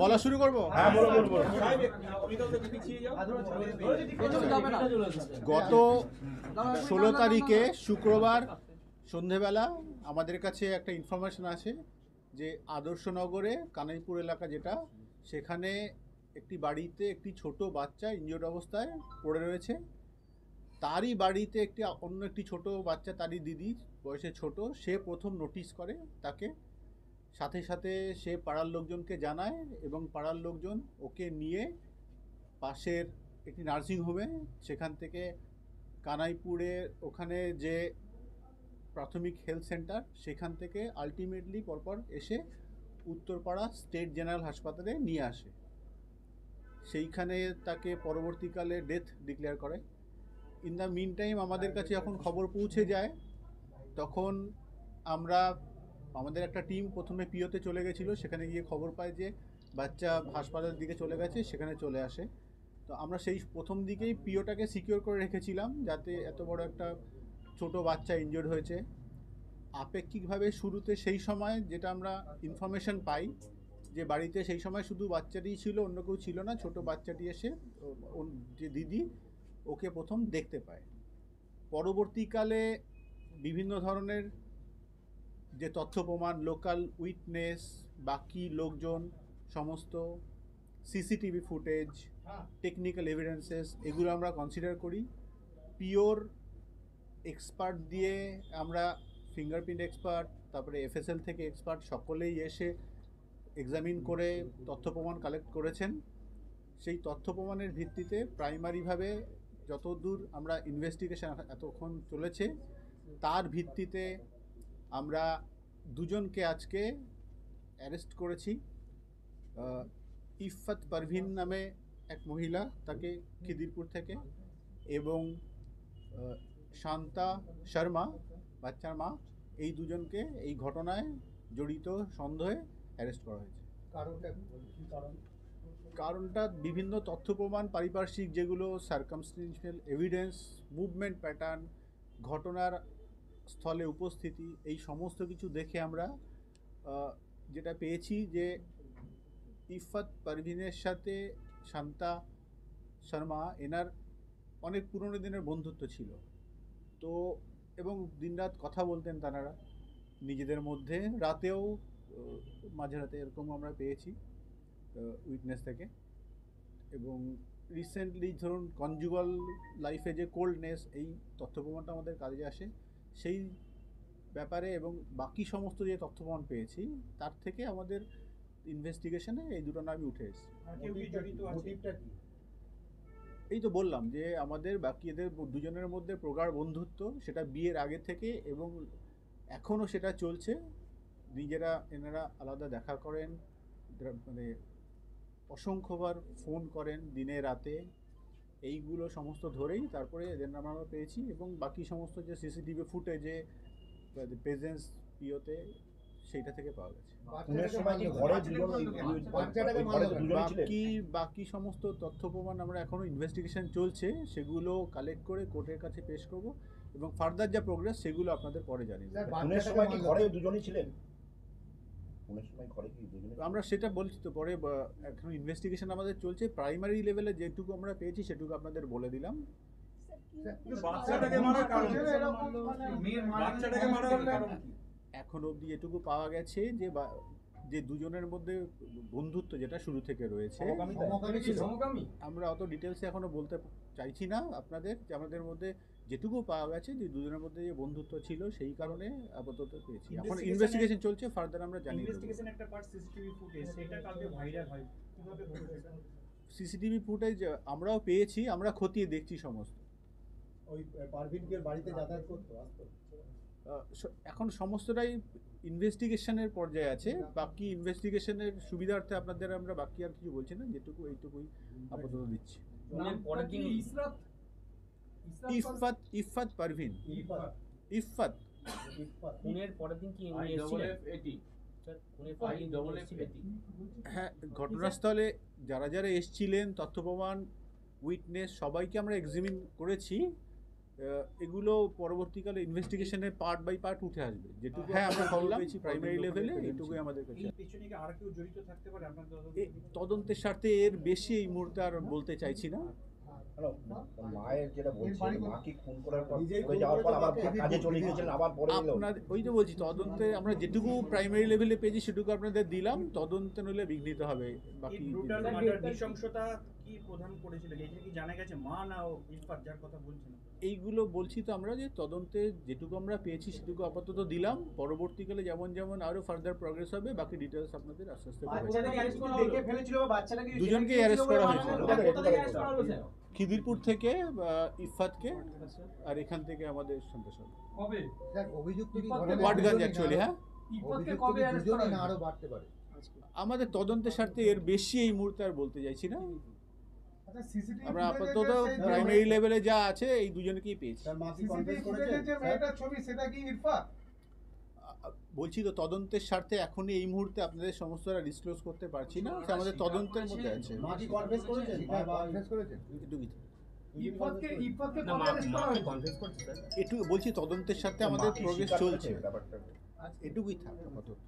বলা শুরু করবো। গত 16 তারিখে শুক্রবার সন্ধেবেলা আমাদের কাছে একটা ইনফরমেশন আছে যে আদর্শনগরে কানাইপুর এলাকা যেটা, সেখানে একটি বাড়িতে একটি ছোট বাচ্চা ইনজিওর্ড অবস্থায় পড়ে রয়েছে। তারই বাড়িতে অন্য একটি ছোট বাচ্চা, তারই দিদি বয়সে ছোট, সে প্রথম নোটিস করে তাকে। সাথে সাথে সে পাড়ার লোকজনকে জানায় এবং পাড়ার লোকজন ওকে নিয়ে পাশের একটি নার্সিংহোমে, সেখান থেকে কানাইপুরে ওখানে যে প্রাথমিক হেলথ সেন্টার, সেখান থেকে আলটিমেটলি পরপর এসে উত্তরপাড়া স্টেট জেনারেল হাসপাতালে নিয়ে আসে। সেইখানে তাকে পরবর্তীকালে ডেথ ডিক্লেয়ার করে। ইন দ্য মিন টাইম আমাদের কাছে যখন খবর পৌঁছে যায়, তখন আমাদের একটা টিম প্রথমে পিওতে চলে গেছিলো। সেখানে গিয়ে খবর পায় যে বাচ্চা হাসপাতালের দিকে চলে গেছে, সেখানে চলে আসে। তো আমরা সেই প্রথম দিকেই পিওটাকে সিকিওর করে রেখেছিলাম, যাতে এত বড় একটা ছোট বাচ্চা ইনজিওর্ড হয়েছে। আপেক্ষিকভাবে শুরুতে সেই সময় যেটা আমরা ইনফরমেশন পাই যে বাড়িতে সেই সময় শুধু বাচ্চাটিই ছিল, অন্য কেউ ছিল না। ছোট বাচ্চাটি এসে যে দিদি ওকে প্রথম দেখতে পায়। পরবর্তীকালে বিভিন্ন ধরনের যে তথ্য প্রমাণ, লোকাল উইটনেস, বাকি লোকজন, সমস্ত সিসিটিভি ফুটেজ, টেকনিক্যাল এভিডেন্সেস, এগুলো আমরা কনসিডার করি। পিওর এক্সপার্ট দিয়ে আমরা, ফিঙ্গারপ্রিন্ট এক্সপার্ট, তারপরে এফএসএল থেকে এক্সপার্ট, সকলেই এসে এক্সামিন করে তথ্য প্রমাণ কালেক্ট করেছেন। সেই তথ্য প্রমাণের ভিত্তিতে প্রাইমারিভাবে যতদূর আমরা ইনভেস্টিগেশন এতক্ষণ চলেছে, তার ভিত্তিতে আমরা দুজনকে আজকে অ্যারেস্ট করেছি। ইফাত পারভিন নামে এক মহিলা, তাকে খিদিরপুর থেকে, এবং শান্তা শর্মা, বাচ্চার মা, এই দুজনকে এই ঘটনায় জড়িত সন্দেহে অ্যারেস্ট করা হয়েছে। কারণটা বিভিন্ন তথ্য প্রমাণ, পারিপার্শ্বিক যেগুলো সার্কামস্টেন্সিয়াল এভিডেন্স, মুভমেন্ট প্যাটার্ন, ঘটনার স্থলে উপস্থিতি, এই সমস্ত কিছু দেখে আমরা যেটা পেয়েছি যে ইফাত পারভিনের সাথে শান্তা শর্মা, এনার অনেক পুরনো দিনের বন্ধুত্ব ছিল। তো এবং দিনরাত কথা বলতেন তারা নিজেদের মধ্যে, রাতেও মাঝরাতে এরকম আমরা পেয়েছি উইটনেস থেকে। এবং রিসেন্টলি ধরুন কনজুগাল লাইফে যে কোল্ডনেস, এই তথ্য প্রমাণটা আমাদের কাজে আসে সেই ব্যাপারে। এবং বাকি সমস্ত যে তথ্য প্রমাণ পেয়েছি তার থেকে আমাদের ইনভেস্টিগেশনে এই দুটো নামই উঠে এসেছে। এই তো বললাম যে আমাদের বাকি এদের দুজনের মধ্যে প্রগাঢ় বন্ধুত্ব, সেটা বিয়ের আগে থেকে এবং এখনও সেটা চলছে। এনারা আলাদা দেখা করেন, মানে অসংখ্যবার ফোন করেন দিনে রাতে, এইগুলো সমস্ত ধরেই তারপরে এদের নাম আমরা পেয়েছি। এবং বাকি সমস্ত যে সিসিটিভি ফুটেজে প্রেজেন্স পিওতে, সেইটা থেকে পাওয়া গেছে। বাকি সমস্ত তথ্য প্রমাণ আমরা এখনো ইনভেস্টিগেশন চলছে, সেগুলো কালেক্ট করে কোর্টের কাছে পেশ করব এবং ফার্দার যা প্রোগ্রেস সেগুলো আপনাদের পরে জানিয়ে দেব। আমরা সেটা বলছি তো পরে, এখন ইনভেস্টিগেশন আমাদের চলছে। প্রাইমারি লেভেলে যেটুকু আমরা পেয়েছি সেটুকু আপনাদের বলে দিলাম। এখন অবধি যেটুকু পাওয়া গেছে যে দুজনের মধ্যে বন্ধুত্ব যেটা শুরু থেকে রয়েছে, আমরা অত ডিটেলসে এখনো বলতে চাইছি না আপনাদের। যে আমাদের মধ্যে যেটুকু পাওয়া গেছে যে দুজনের মধ্যে যে বন্ধুত্ব ছিল, সেই কারণে আপাতত পেয়েছি। এখন ইনভেস্টিগেশন চলছে, ফার্দার আমরা জানিয়ে দেব। সিসিটিভি ফুটেজ আমরাও পেয়েছি, আমরা খতিয়ে দেখছি সমস্ত। ওই পারভিনকে বাড়িতে যাতায়াত করতো, আসতো? এখন সমস্তটাই ইনভেস্টিগেশনের পর্যায়ে আছে। বাকি ইনভেস্টিগেশনের সুবিধার্থে আপনাদের আমরা বাকি আর কিছু বলছি না, যেটুকু এইটুকুই আপাতত দিচ্ছি। ইফাত পারভিন। ইফাত খুনের পরের দিন কি হ্যাঁ, ঘটনাস্থলে যারা যারা এসছিলেন, তথ্য প্রমাণ, উইটনেস, সবাইকে আমরা এক্সামিন করেছি। এগুলো পরবর্তীকালে ইনভেস্টিগেশনে পার্ট বাই পার্ট উঠে আসবে, যেটুকু হ্যাঁ আমরা খবর পেয়েছি প্রাইমারি লেভেলে এইটুকুই আমাদের কাছে। এই পেছনে কি আর কেউ জড়িত থাকতে পারে আপনার তদন্তের স্বার্থে এর বেশি এই মুহূর্তে আর বলতে চাইছি না। মায়ের যেটা বলছেন, মা কি খুন করার পর নিজেই চলে খুন যাওয়ার পর করেছে, আবার বাকি কাজে চলে গিয়েছিলেন, আবার পরে এলো? আপনার ওই যে বলছি তদন্তে আমরা যেটুকু প্রাইমারি লেভেলে পেয়েছি সেটুকু আপনাদের দিলাম, তদন্তে নইলে বিঘ্নিত হবে বাকি। ব্রুটাল মার্ডার নৃশংসতা কি প্রধান করেছিল, এটা কি জানা গেছে মা না ইরফাত যার কথা বলছেন? এইগুলো বলছি তো আমরা যে তদন্তে যেটুকু আমরা পেয়েছি সেটুকু আপাতত দিলাম, পরবর্তীকালে যেমন যেমন আরো ফার্দার প্রগ্রেস হবে বাকি ডিটেলস আপনাদের আস্তে আস্তে দুজনকেই অ্যারেস্ট করা হয়েছে, খিদিরপুর থেকে ইফাতকে, আর এখান থেকে আমাদের সন্তান অভিযুক্ত কি ওয়াটগঞ্জ অ্যাকচুয়ালি। হ্যাঁ দুজনই না আরো বাড়তে পারে? আমাদের তদন্তের স্বার্থে এর বেশি এই মুহূর্তে আর বলতে চাইছি না। আমরা আপাতত প্রাইমারি লেভেলে যা আছে এই দুজনকেই পেয়েছি। তার মা কি কনফেস করেছে? বলছি তো তদন্তের স্বার্থে এখনই এই মুহূর্তে আপনাদের সমস্তটা ডিসক্লোজ করতে পারছি না, সে আমাদের তদন্তের মধ্যে আছে। মা কি কনফেস করেছেন? কনফেস করেছেন? এটুকুই না কনফেস করছে স্যার। এটুকু বলছি, তদন্তের সাথে আমাদের মা কি প্রোগ্রেস স্বীকার চলছে, করেছে ব্যাপারটা? এটুকুই থাক আপাতত।